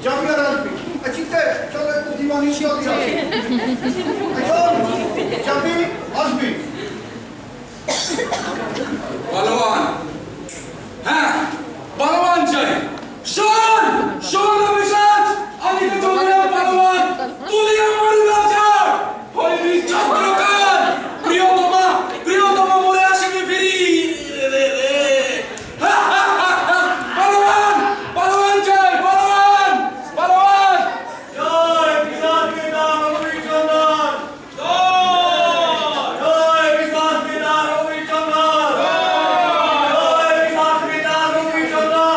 যাবি আর আসবি চিন্তা চলো একটু দিবানি যাবি আসবি বলবান হ্যাঁ বলবান চাই শোন শোন অভিষেক আমি তো তোমার বলবান তুই আমার রাজা হইলি চক্রকার প্রিয়তমা মরে আসবি ফিরি বলবান বলবান চাই বলবান বলবান জয় কিষান পিতা রবিচন্দ্রন জয় কিষান পিতা রবিচন্দ্রন জয় কিষান পিতা রবিচন্দ্রন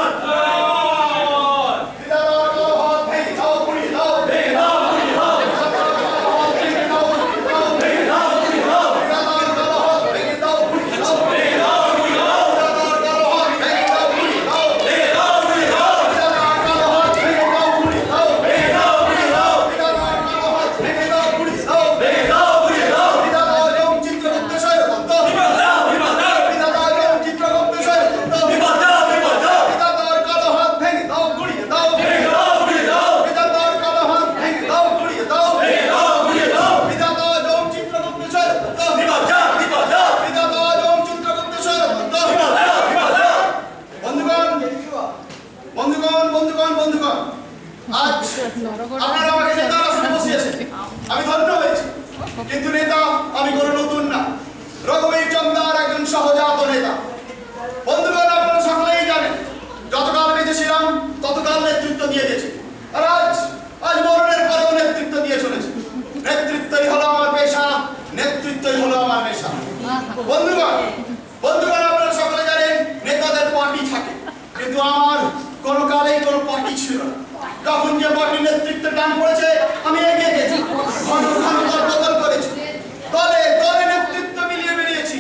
আজ আপনারা আমাকে নেতার আসনে বসিয়েছেন আমি ধন্য হয়েছি কিন্তু নেতা আমি কোনো নতুন না রঘুবীর জমদার একজন সহজাত নেতা বন্ধুগণ আপনারা সকলেই জানেন যতকাল বেঁচে ছিলাম ততকাল নেতৃত্ব দিয়ে গেছি আর আজ মরণের পরেও নেতৃত্ব দিয়ে চলেছে নেতৃত্বই হলো আমার পেশা নেতৃত্বই হলো আমার পেশা বন্ধুগণ আপনারা সকলে জানেন নেতাদের পার্টি থাকে কিন্তু আমার কোনো কালেই কোনো পার্টি ছিল না যখন যে পার্টির নেতৃত্বের টান পড়েছে আমি এগিয়ে গেছি ঘন ঘন দল করেছি দলে দলে নেতৃত্ব মিলিয়ে বেরিয়েছি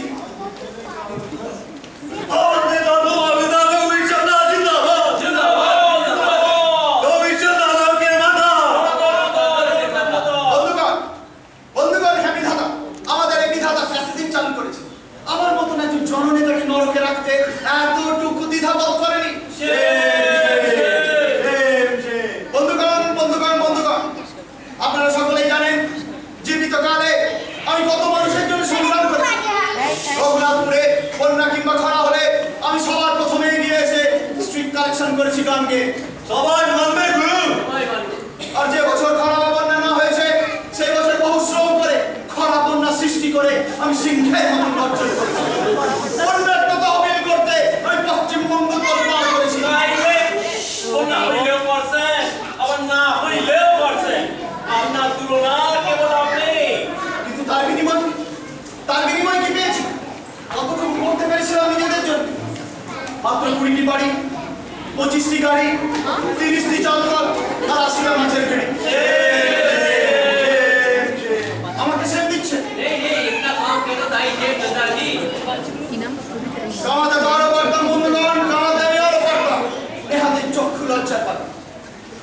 বন্ধুগণ হ্যাঁ বিধাতা আমাদের এই বিধাতা ফ্যাসিজম চালু করেছে আমার মতন একজন জননেতাকে নরকে রাখতে এতটুকু দ্বিধাবোধ করেনি আপনারা সকলেই জানেন জীবিত কালে আমি কত মানুষের জন্য সংগ্রাম করেছি রঘুনাথপুরে বন্যা কিংবা খরা হলে আমি সবার প্রথমে এগিয়ে এসে স্ট্রিট কালেকশন করেছি গানকে সবাই মানবে আর যে বছর খরা বন্যা না হয়েছে সেই বছর বহু শ্রম করে খরা বন্যা সৃষ্টি করে আমি সিংহের মতন অর্জন করেছি বন্যার তহবিল করতে আমি পশ্চিমবঙ্গ তলবার করেছি বন্যা হইলেও পারছে আবার না হইলেও পারছে আপনার তুলনা কেবল আপনি কিন্তু তার বিনিময় কি পেয়েছি কতটুকু করতে পেরেছিলাম নিজেদের জন্য মাত্র 20টি বাড়ি 25টি গাড়ি 30টি চালকল আর 80টা মাছের ভেড়ি আমাকে সেম দিচ্ছে কামাতে আরো পারতাম বন্ধুগণ কামাতে আমি আরো পারতাম এহাতে চক্ষু লজ্জার পাতাম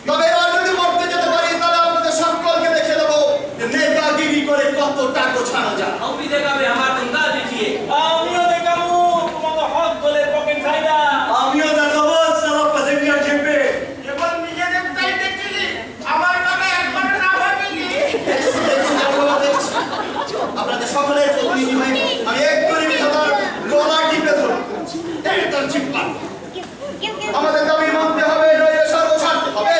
তবে এবার যদি মরতে যেতে পারি তাহলে আপনাদের সকলকে দেখে দেবো যে নেতাগিরি করে কত টাকা ছাড়া যায় আমি দেখাবে আমার চিন্তা দেখিয়ে আমিও দেখাবো তোমাকে হক বলে পকেট খাইবা আমিও দেখাবো সারা প্যাসেঞ্জার চেপে এবার নিজেদের তাই দেখছিলি আমার কথা একবার না ভাবিনি আপনাদের সকলের প্রতিনিধি হয়ে আমি এক করে বিধাতার গলা টিপে ধরব তার চিপা আমাদের দাবি মানতে হবে নইলে স্বর্গ ছাড়তে হবে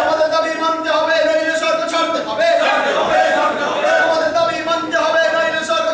আমাদের দাবি মানতে হবে নইলে স্বর্গ ছাড়তে হবে আমাদের দাবি মানতে হবে নইলে স্বর্গ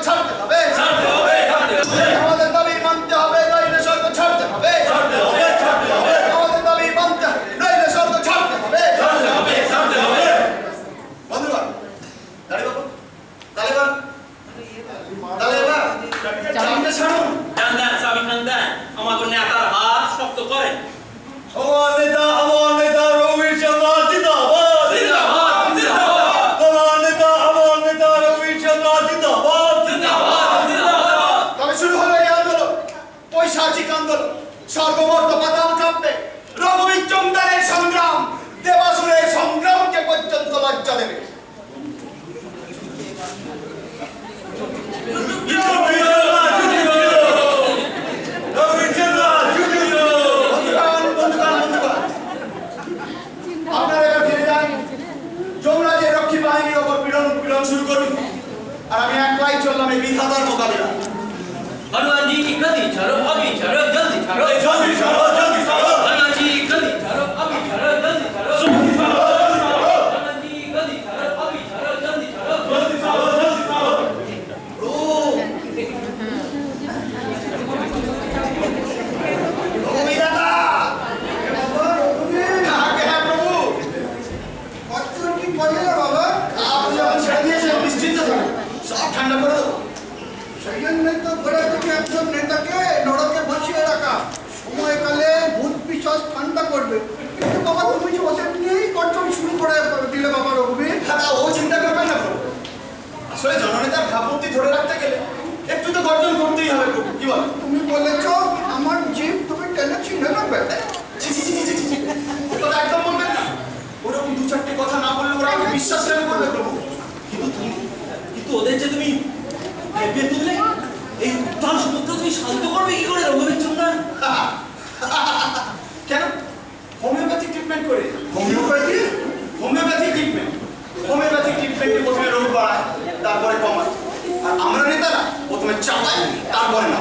विधातार मुकाबिला। हनुमान जी की गति छोड़ो, अभी छोड़ो, जल्दी छोड़ो, जल्दी छोड़ो, जल्दी छोड़ो। हनुमान जी की गति छोड़ो, अभी छोड़ो, जल्दी छोड़ो, जल्दी छोड़ो, जल्दी छोड़ो। हनुमान जी की गति छोड़ो, अभी छोड़ो, जल्दी छोड़ो, जल्दी छोड़ो, जल्दी छोड़ो। प्रभु विधाता, कहाँ के हैं प्रभु? কতজন কি করলে না বাবা? আপনি যখন ছেড়ে দিয়েছেন নিশ্চিন্ত থাকুন, সব ঠান্ডা করে দেবো। সেই জন্যই তো ঘরে থেকে একজন নেতাকে নরকে বসিয়ে রাখা, সময়কালে ভূত পিশাচ ঠান্ডা করবে। কিন্তু বাবা তুমি যে ওদের নিয়েই গঠন শুরু করে দিলে বাবা রঘুবীর। দাদা ও চিন্তা করবেন না প্রভু, আসলে জননেতার ভাবমূর্তি ধরে রাখতে গেলে একটু তো গর্জন করতেই হবে প্রভু, কি বল? তুমি বলেছ আমার জীব তুমি টেনে ছিঁড়ে নেবে। ছি, ছি, ছি, ছি, ছি, ছি। এ কথা একদম বলবেন না। ওরকম দু চারটে কথা না বললে ওরা আমাকে বিশ্বাস কেন করবে প্রভু? কিন্তু ওদের যে তুমি ভেবে তুললে, এই উত্তাল সমুদ্র তুমি শান্ত করবে কি করে রঘুবীর চন্দ্র? কেন? হোমিওপ্যাথিক ট্রিটমেন্ট করে। হোমিওপ্যাথি? Homeopathic treatment. হোমিওপ্যাথিক ট্রিটমেন্টে প্রথমে রোগ বাড়ায়, তারপরে কমায়। আর আমরা নেতারা প্রথমে চাপাই, তারপরে না।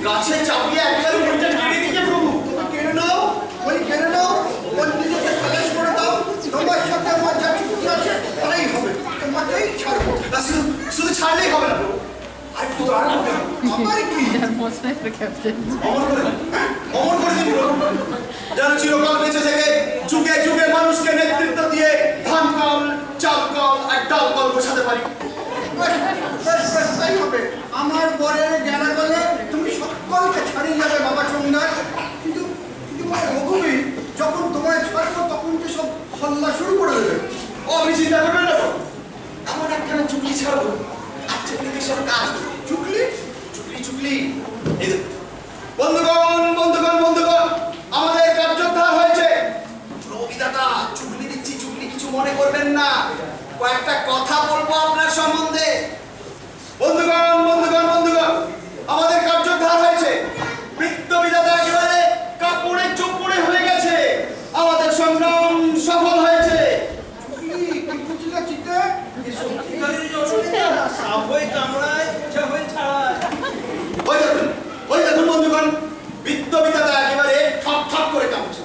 গাছে চাপিয়ে একেবারে উল্টে কেড়ে দিচ্ছে প্রভু। তুমি কেড়ে নাও, ওই কেড়ে নাও, ওর নিজেকে খালাস করে দাও। তোমার সাথে আমার যা চুক্তি আছে তাই হবে, তোমাকেই ছাড়বো। আর শুধু ছাড়লেই হবে না প্রভু, আর একটু দাঁড়ান হবে। আমার কি? অমর করে দিন, অমর করে দিন প্রভু। যেন চিরকাল বেঁচে থেকে যুগে যুগে মানুষকে নেতৃত্ব দিয়ে ধান কল, চাল কল আর ডাল কল বসাতে পারি। বেশ, তাই হবে। আমার বরের গেরা গলে তুমি সকলকে ছাড়িয়ে যাবে বাবা চন্দ্র। কিন্তু রঘুবীর যখন তোমায় ছাড়বো তখন কি সব হল্লা শুরু করে দেবে। ও আপনি চিন্তা করবেন না প্রভু, আমার একখানা চুকলি ছাড়বো, আর চুকলিতে সব কাজ করবে। চুকলি? চুকলি চুকলি এই যে বন্ধুগণ বন্ধুগণ বন্ধুগণ, আমাদের কার্যোদ্ধার হয়েছে। প্রবিদাতা চুকলি দিচ্ছি, চুকলি কিছু মনে করবেন না, কয়েকটা কথা বলবো আপনার সম্বন্ধে। বন্ধুগণ বন্ধুগণ বন্ধুগণ, আমাদের কার্যোদ্ধার হয়েছে। বৃত্তবিদাতা একেবারে কাপড়ে চোপড়ে হয়ে গেছে, আমাদের সংগ্রাম সফল হয়েছে। চুকলি কি বুঝলে চিতে? সত্যিকারের জননেতা সাপ হয়ে কামড়ায়, বোঝা হয়ে ছাড়ায়। ওই দেখুন বন্ধুগণ, বৃত্তবিদাতা একেবারে ঠক ঠক করে কাঁপছে।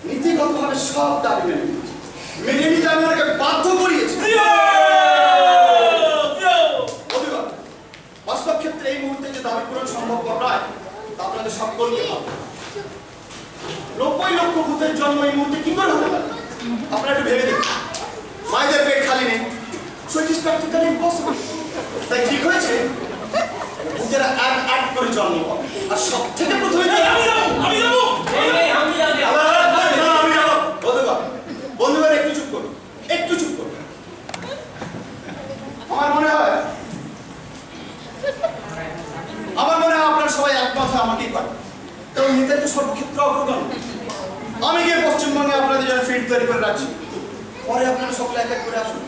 নীতিগতভাবে সব দাবি মেনে নিতে আমি ওনাকে বাধ্য করিয়েছি। বন্ধুগণ, বাস্তব ক্ষেত্রে এই মুহূর্তে যে দাবি পূরণ সম্ভবপর নয় তা আপনাদের সকলকে ভাবতে হবে। 90 লক্ষ ভূতের জন্ম এই মুহূর্তে কি করে হতে পারে? আপনারা একটু ভেবে দেখুন। মায়েদের পেট খালি নেই, so it is practically impossible. তাই ঠিক হয়েছে ভূতেরা এক করে জন্ম পাবে, আর সব থেকে প্রথমে আমি যাবো। বন্ধুগণ একটু চুপ করুন, একটু চুপ করুন। আমার মনে হয় আপনারা সবাই এক কথা আমাকেই পারেন, কারণ নেতাই তো সর্বক্ষেত্রে অগ্রগণ্য। আমি গিয়ে পশ্চিমবঙ্গে আপনাদের জন্য ফিল্ড তৈরি করে রাখছি, পরে আপনারা সকলে এক এক করে আসুন।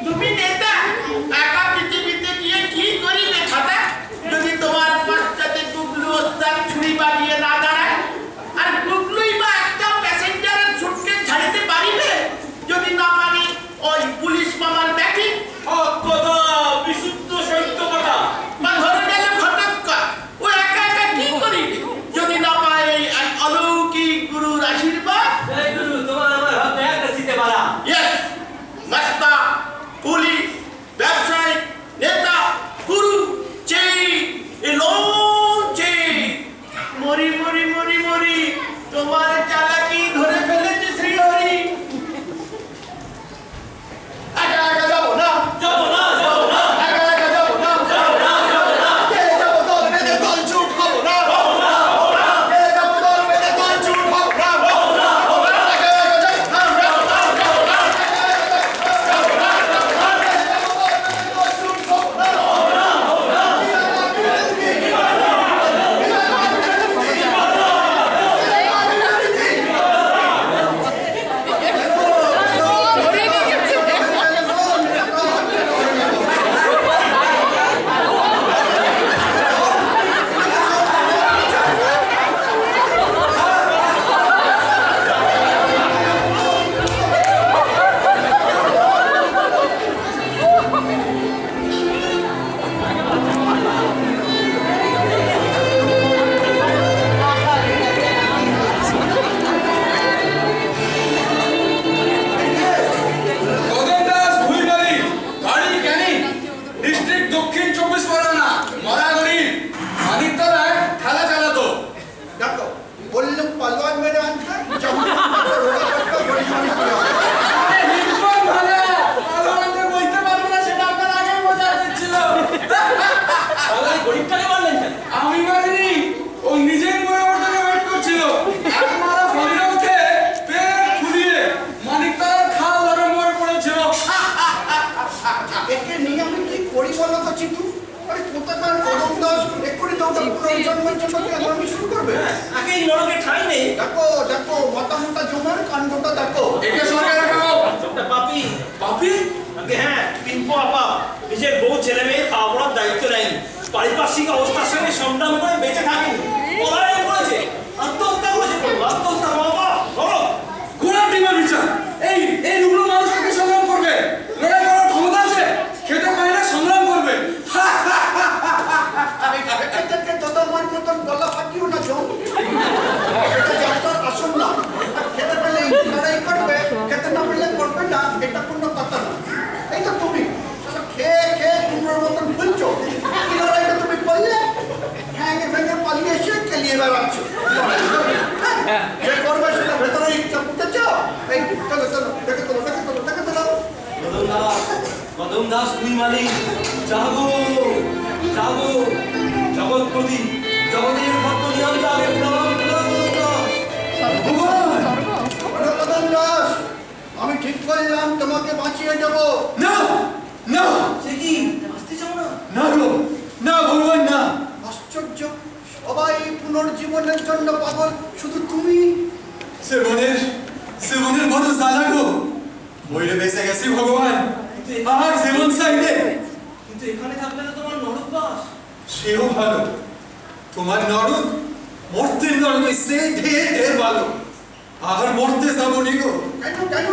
তুমি নেতা একা পৃথিবীতে গিয়ে কি করিলে ছাতা জন্মের জন্য কি আমি শুরু করবে? আগে এই নরকে ঠাঁই নেই। দেখো দেখো মাথা মোটা জমের কাণ্ডটা দেখো। একে সরিয়ে রাখো। একটা পাপি। পাপি? আগে হ্যাঁ, পিম্পো আপা নিজের বউ ছেলে মেয়ে খাওয়া পড়ার দায়িত্ব নেন। পারিপার্শ্বিক অবস্থার সঙ্গে সংগ্রাম করে বেঁচে থাকেন। পলায়ন করেছে, আত্মহত্যা করেছে, আত্মহত্যা বাবা বলো। ঘোড়ার ডিমের বিচার। এই রুগ্ন মানুষটাকে সংগ্রাম করবে। লড়াই করার ক্ষমতা আছে। খেতে পায় না সংগ্রাম করবে। এটাকে তোমার মতন গলা ফাটিও না জম। এটা যাত্রার আসল না। আর খেতে পেলে লড়াই করবে, খেতে না পেলে করবে না, এটা কোনো কথা না। এই তো তুমি খেয়ে খেয়ে কুমড়োর মতন ফুলছো। কি লড়াইটা তুমি করলে? ভেঙে ভেঙে পালিয়ে এসে কেলিয়ে বেড়াচ্ছ। যে করবে সেটা ভেতরে ইচ্ছা পুঁতেছ। এই চলো চলো, দেখে তোলো দেখে তোলো দেখে তোলো। কদম দাস দুই মালিক জাগো জাগো, জগৎপতি জগতের ভক্ত নিয়ম জাগে প্রণাম প্রণাম মনোকদম দাস, আমি ঠিক করলাম তোমাকে বাঁচিয়ে দেবো। না না সে কি আসতে চাও না? না গো, না ভগবান না। আশ্চর্য, সবাই পুনর্জীবনের জন্য পাগল, শুধু তুমি। জীবনের মতো জ্বালা গো। মইরে বেঁচে গেছি ভগবান। আর জীবন চাইলে কিন্তু এখানে থাকলে তো তোমার নরক বাস। সেও ভালো। তোমার নরক মর্তের নরক সে ঢের ভালো। আর মরতে যাবো নি গো। কেন কেন?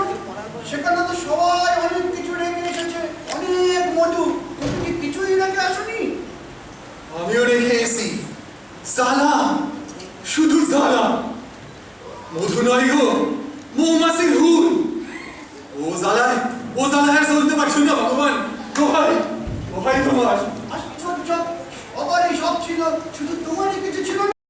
সেখানে তো সবাই অনেক কিছু রেখে এসেছে, অনেক মধু। তুমি কি কিছুই রেখে আসনি? আমিও রেখে এসি জ্বালা, শুধু জ্বালা। মধু নয় গো, মৌমাছির হুল। ও জ্বালায় আর চলতে পারছো না ভগবান। দোহাই তোমার। আশ্চর্য, সবারই সব ছিল, শুধু তোমারই কিছু ছিল না।